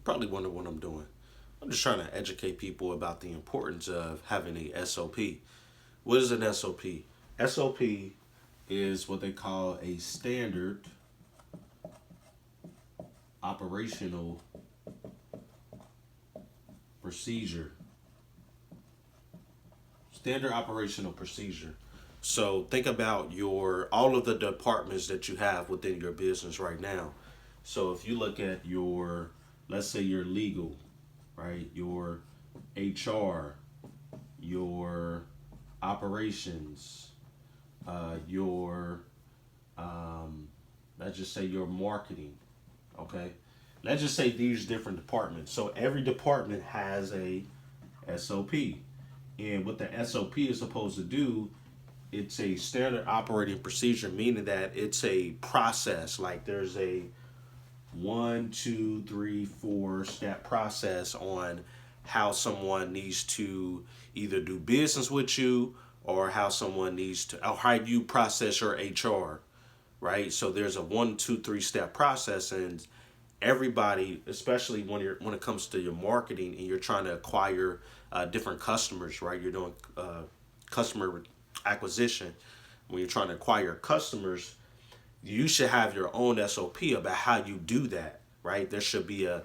probably wonder what I'm doing. I'm just trying to educate people about the importance of having a SOP. What is an SOP? SOP is what they call a standard operational procedure. Standard operational procedure. So think about your all of the departments that you have within your business right now. So if you look at your, let's say your legal, right? Your HR, your operations, your let's just say your marketing, okay? Let's just say these different departments. So every department has a SOP. And what the SOP is supposed to do, it's a standard operating procedure, meaning that it's a process. Like there's a 1, 2, 3, 4 step process on how someone needs to either do business with you or how someone needs to, or how you process your HR, right? So there's a 1, 2, 3 step process, and everybody, especially when it comes to your marketing and you're trying to acquire different customers, right? You're doing customer acquisition. When you're trying to acquire customers, you should have your own SOP about how you do that, right? There should be a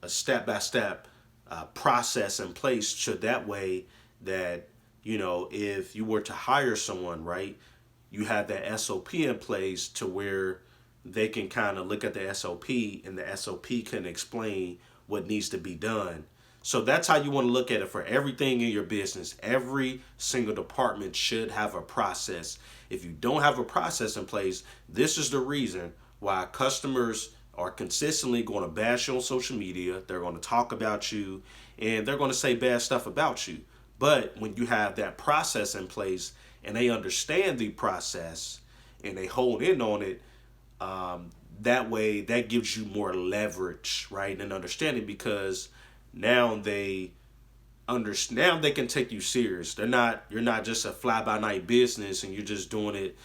step by step process in place, so that way that if you were to hire someone, right, you have that SOP in place to where they can kind of look at the SOP and the SOP can explain what needs to be done. So that's how you want to look at it for everything in your business. Every single department should have a process. If you don't have a process in place, this is the reason why customers are consistently going to bash you on social media. They're going to talk about you and they're going to say bad stuff about you. But when you have that process in place and they understand the process and they hold in on it, that way that gives you more leverage, right, and understanding, because now they understand, now they can take you serious. You're not just a fly by night business and you're just doing it,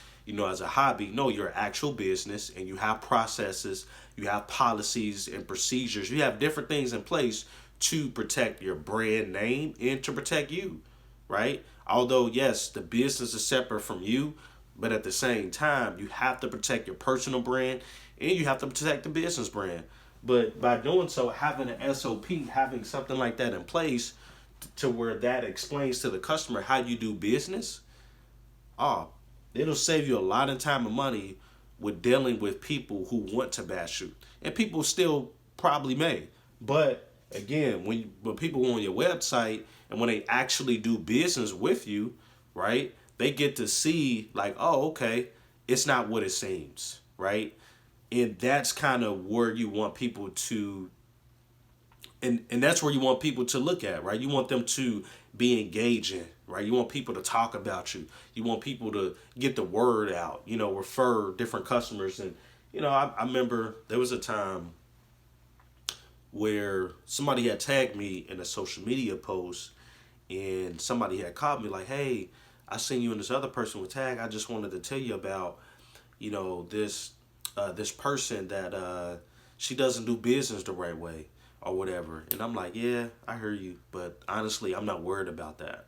as a hobby. No, you're an actual business and you have processes, you have policies and procedures, you have different things in place to protect your brand name and to protect you, right? Although yes, the business is separate from you, but at the same time, you have to protect your personal brand and you have to protect the business brand. But by doing so, having an SOP, having something like that in place to where that explains to the customer how you do business, oh, it'll save you a lot of time and money with dealing with people who want to bash you. And people still probably may. But again, when people go on your website and when they actually do business with you, right, they get to see like, oh, okay, it's not what it seems, right? And that's kind of where you want people to, and that's where you want people to look at, right? You want them to be engaging, right? You want people to talk about you. You want people to get the word out, refer different customers. And, I remember there was a time where somebody had tagged me in a social media post and somebody had called me like, hey, I seen you and this other person with tag. I just wanted to tell you about, this person that she doesn't do business the right way or whatever. And I'm like, yeah, I hear you, but honestly, I'm not worried about that.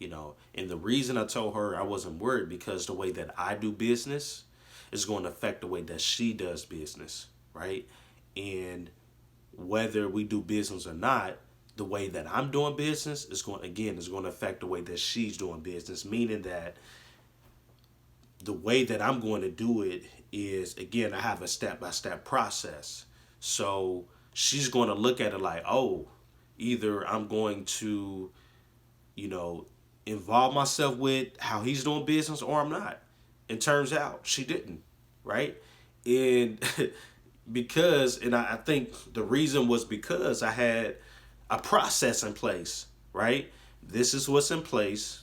And the reason I told her I wasn't worried because the way that I do business is going to affect the way that she does business, right? And whether we do business or not, the way that I'm doing business is going to affect the way that she's doing business, meaning that the way that I'm going to do it is, again, I have a step-by-step process. So she's going to look at it like, oh, either I'm going to, involve myself with how he's doing business or I'm not. And turns out she didn't, right? And I think the reason was because I had a process in place, right? This is what's in place.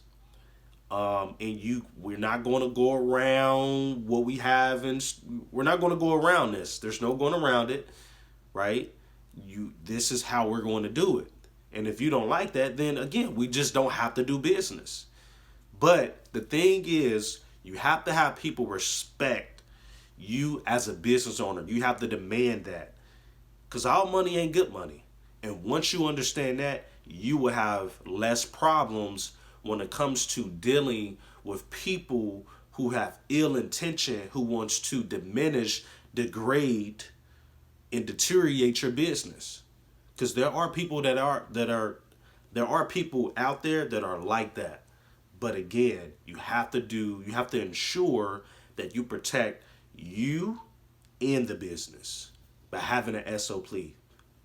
We're not going to go around what we have, and we're not going to go around this. There's no going around it, right? This is how we're going to do it. And if you don't like that, then again, we just don't have to do business. But the thing is, you have to have people respect you as a business owner. You have to demand that. Because all money ain't good money. And once you understand that, you will have less problems when it comes to dealing with people who have ill intention, who wants to diminish, degrade, and deteriorate your business. Because there are people there are people out there that are like that. But again, you have to ensure that you protect you and the business by having an SOP.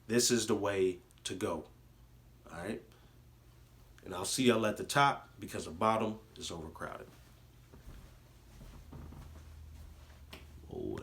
This is the way to go. All right. And I'll see y'all at the top because the bottom is overcrowded. Oh,